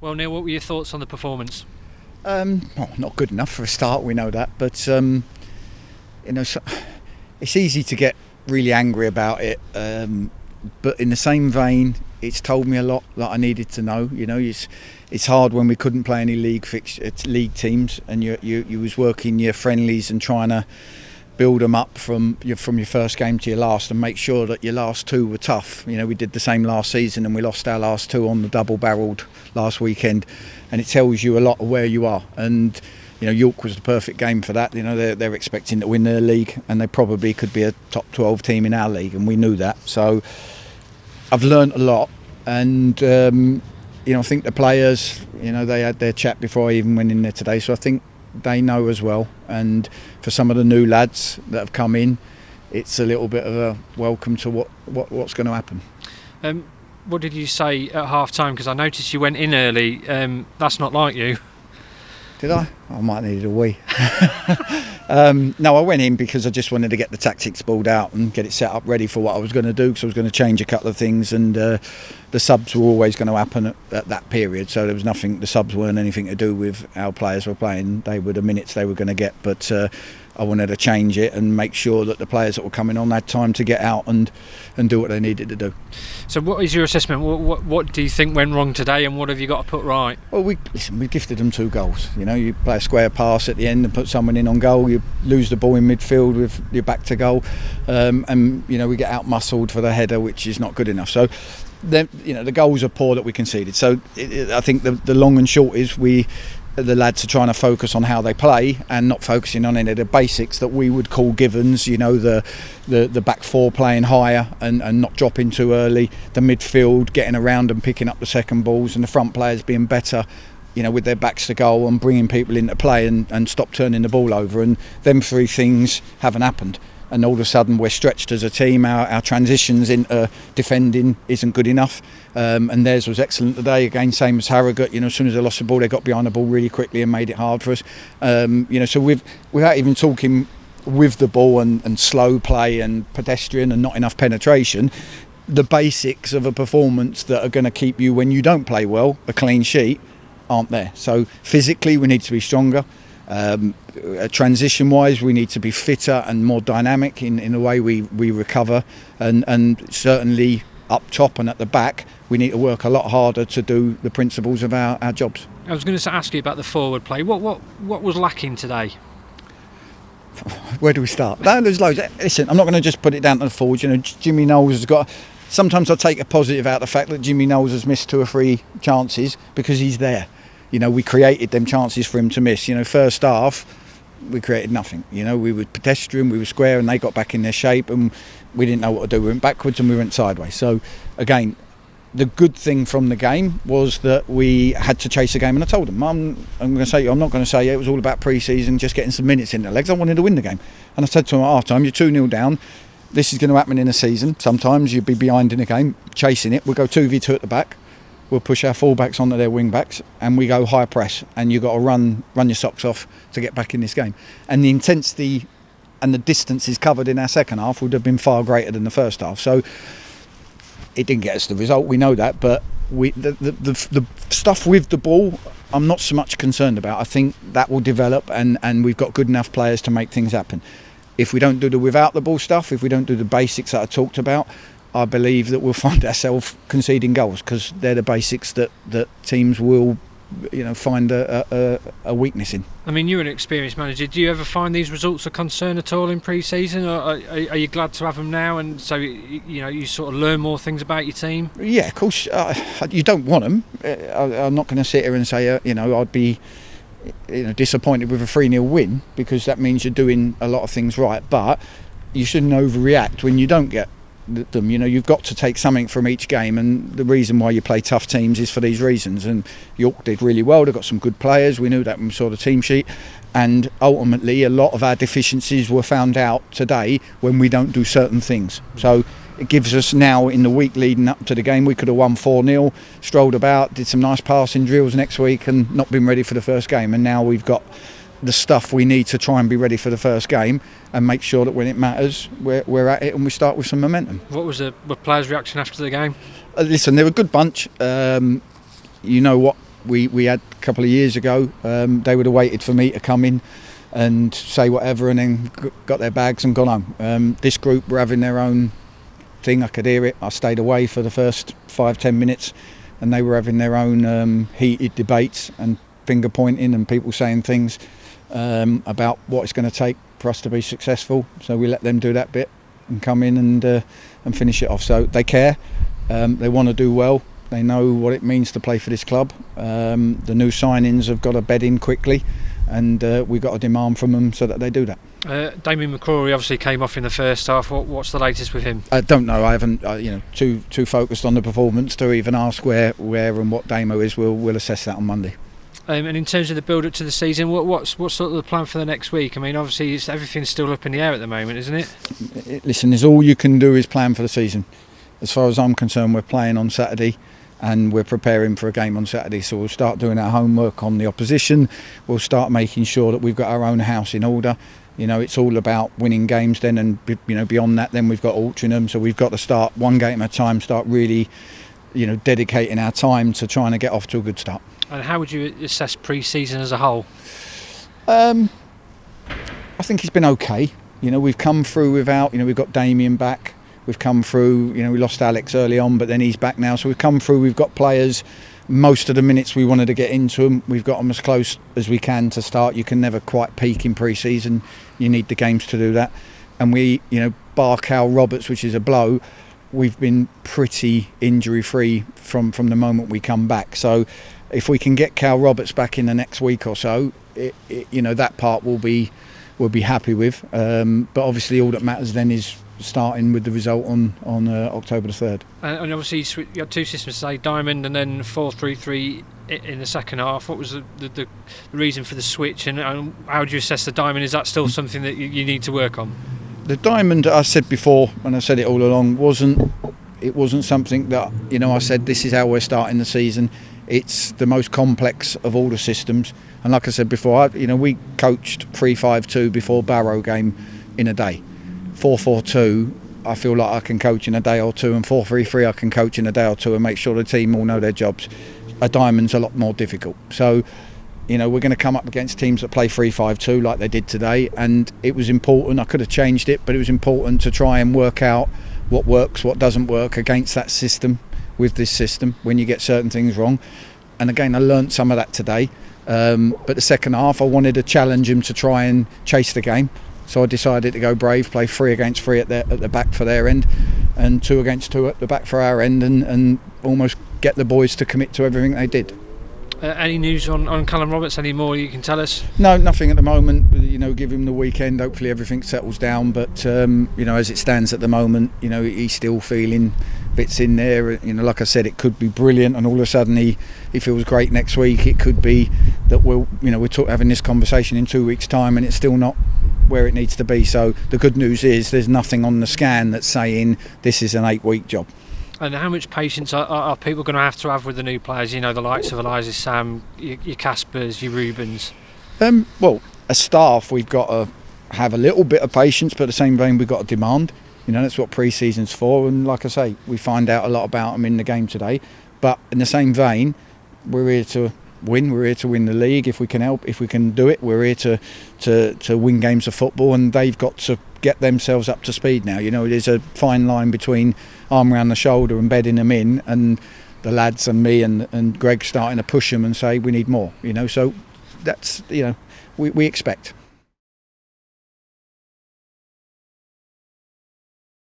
Well, Neal, what were your thoughts on the performance? Not good enough for a start, we know that, but it's easy to get really angry about it. But in the same vein, it's told me a lot that I needed to know. It's hard when we couldn't play any league teams, and you was working your friendlies and trying to build them up from your first game to your last, and make sure that your last two were tough. We did the same last season, and we lost our last two on the double-barrelled last weekend, and it tells you a lot of where you are. And York was the perfect game for that. They're expecting to win their league, and they probably could be a top 12 team in our league, and we knew that. So I've learnt a lot, and I think the players, they had their chat before I even went in there today, so I think they know as well. And for some of the new lads that have come in, it's a little bit of a welcome to what's going to happen. What did you say at half time? Because I noticed you went in early. That's not like you. Did I? I might need a wee. No, I went in because I just wanted to get the tactics balled out and get it set up ready for what I was going to do, because I was going to change a couple of things, and the subs were always going to happen at that period, so there was nothing, the subs weren't anything to do with how players were playing. They were the minutes they were going to get, but I wanted to change it and make sure that the players that were coming on had time to get out and do what they needed to do. So what is your assessment? What do you think went wrong today, and what have you got to put right? Well, we gifted them 2 goals. You play a square pass at the end and put someone in on goal, you lose the ball in midfield with your back to goal, and we get out muscled for the header, which is not good enough. So the goals are poor that we conceded. So I think the long and short is the lads are trying to focus on how they play and not focusing on any of the basics that we would call givens. The back four playing higher and not dropping too early, the midfield getting around and picking up the second balls, and the front players being better with their backs to goal and bringing people into play and stop turning the ball over. And them 3 things haven't happened, and all of a sudden we're stretched as a team. Our transitions into defending isn't good enough, and theirs was excellent today. Again, same as Harrogate. As soon as they lost the ball, they got behind the ball really quickly and made it hard for us. So without even talking with the ball and slow play and pedestrian and not enough penetration, the basics of a performance that are going to keep you, when you don't play well, a clean sheet, aren't there. So physically we need to be stronger. Transition wise we need to be fitter and more dynamic in the way we recover, and certainly up top and at the back we need to work a lot harder to do the principles of our jobs. I was going to ask you about the forward play. What was lacking today? Where do we start? No, there's loads. Listen, I'm not going to just put it down to the forwards. Jimmy Knowles has got, sometimes I take a positive out of the fact that Jimmy Knowles has missed 2 or 3 chances because he's there. We created them chances for him to miss. First half, we created nothing. We were pedestrian, we were square, and they got back in their shape, and we didn't know what to do. We went backwards and we went sideways. So, again, the good thing from the game was that we had to chase the game, and I told them, I'm not going to say it was all about pre-season, just getting some minutes in their legs. I wanted to win the game. And I said to them at half-time, you're 2-0 down. This is going to happen in a season. Sometimes you'll be behind in a game, chasing it. We'll go 2v2 at the back. We'll push our full-backs onto their wing-backs, and we go high press, and you've got to run your socks off to get back in this game. And the intensity and the distances covered in our second half would have been far greater than the first half. So it didn't get us the result, we know that, but the stuff with the ball I'm not so much concerned about. I think that will develop, and we've got good enough players to make things happen. If we don't do the without the ball stuff, if we don't do the basics that I talked about, I believe that we'll find ourselves conceding goals, because they're the basics that teams will find a weakness in. I mean, you're an experienced manager. Do you ever find these results a concern at all in pre-season, or are you glad to have them now, and so you sort of learn more things about your team? Yeah, of course. You don't want them. I'm not going to sit here and say I'd be disappointed with a 3-0 win, because that means you're doing a lot of things right, but you shouldn't overreact when you don't get them. You've got to take something from each game, and the reason why you play tough teams is for these reasons. And York did really well. They've got some good players. We knew that when we saw the team sheet, and ultimately a lot of our deficiencies were found out today when we don't do certain things. So it gives us now, in the week leading up to the game, we could have won 4-0, strolled about, did some nice passing drills next week, and not been ready for the first game. And now we've got the stuff we need to try and be ready for the first game and make sure that when it matters we're at it and we start with some momentum. What was the players' reaction after the game? Listen, they're a good bunch. What we had a couple of years ago. They would have waited for me to come in and say whatever, and then got their bags and gone home. This group were having their own thing. I could hear it. I stayed away for the first 5-10 minutes, and they were having their own heated debates and finger pointing and people saying things about what it's going to take for us to be successful. So we let them do that bit and come in and finish it off. So they care. They want to do well. They know what it means to play for this club. The new signings have got to bed in quickly, and we've got a demand from them so that they do that. Damien McCrory obviously came off in the first half. What's the latest with him? I don't know. I haven't, too focused on the performance to even ask where and what Damo is. We'll assess that on Monday. And in terms of the build-up to the season, what's sort of the plan for the next week? I mean, obviously everything's still up in the air at the moment, isn't it? Listen, all you can do is plan for the season. As far as I'm concerned, we're playing on Saturday, and we're preparing for a game on Saturday. So we'll start doing our homework on the opposition. We'll start making sure that we've got our own house in order. It's all about winning games then, and beyond that, then we've got Altrincham. So we've got to start one game at a time. Start really, dedicating our time to trying to get off to a good start. And how would you assess pre-season as a whole? I think it's been okay. We've come through without. We've got Damien back. We've come through, we lost Alex early on, but then he's back now. So we've come through, we've got players, most of the minutes we wanted to get into them. We've got them as close as we can to start. You can never quite peak in pre-season. You need the games to do that. And we, bar Cal Roberts, which is a blow, we've been pretty injury-free from the moment we come back. So if we can get Cal Roberts back in the next week or so, that part we'll be happy with. But obviously all that matters then is starting with the result on October the 3rd. And obviously you had two systems today, Diamond and then 4-3-3 in the second half. What was the reason for the switch, and how do you assess the Diamond? Is that still something that you need to work on? The Diamond, I said before, and I said it all along, wasn't something that I said this is how we're starting the season. It's the most complex of all the systems, and like I said before, we coached 3-5-2 before Barrow game in a day. 4-4-2 I feel like I can coach in a day or two, and 4-3-3 I can coach in a day or two and make sure the team all know their jobs. A Diamond's a lot more difficult. So we're going to come up against teams that play 3-5-2 like they did today, and it was important. I could have changed it, but it was important to try and work out what works, what doesn't work against that system, with this system, when you get certain things wrong. And again, I learnt some of that today, but the second half I wanted to challenge him to try and chase the game. So I decided to go brave, play 3 against 3 at the back for their end, and 2 against 2 at the back for our end, and almost get the boys to commit to everything they did. Any news on Callum Roberts? Any more you can tell us? No, nothing at the moment. Give him the weekend. Hopefully everything settles down. But as it stands at the moment, he's still feeling bits in there. Like I said, it could be brilliant, and all of a sudden he feels great next week. It could be that we're having this conversation in 2 weeks' time, and it's still not where it needs to be. So the good news is there's nothing on the scan that's saying this is an 8-week job. And how much patience are people going to have with the new players? The likes of Eliza Sam, your Caspers, your Rubens. Well, as staff, we've got to have a little bit of patience, but at the same vein, we've got to demand. That's what pre-season's for. And like I say, we find out a lot about them in the game today. But in the same vein, we're here to win. We're here to win the league if we can help. If we can do it, we're here to win games of football, and they've got to get themselves up to speed now. There's a fine line between arm around the shoulder and bedding them in, and the lads and me and Greg starting to push them and say we need more. So that's we expect.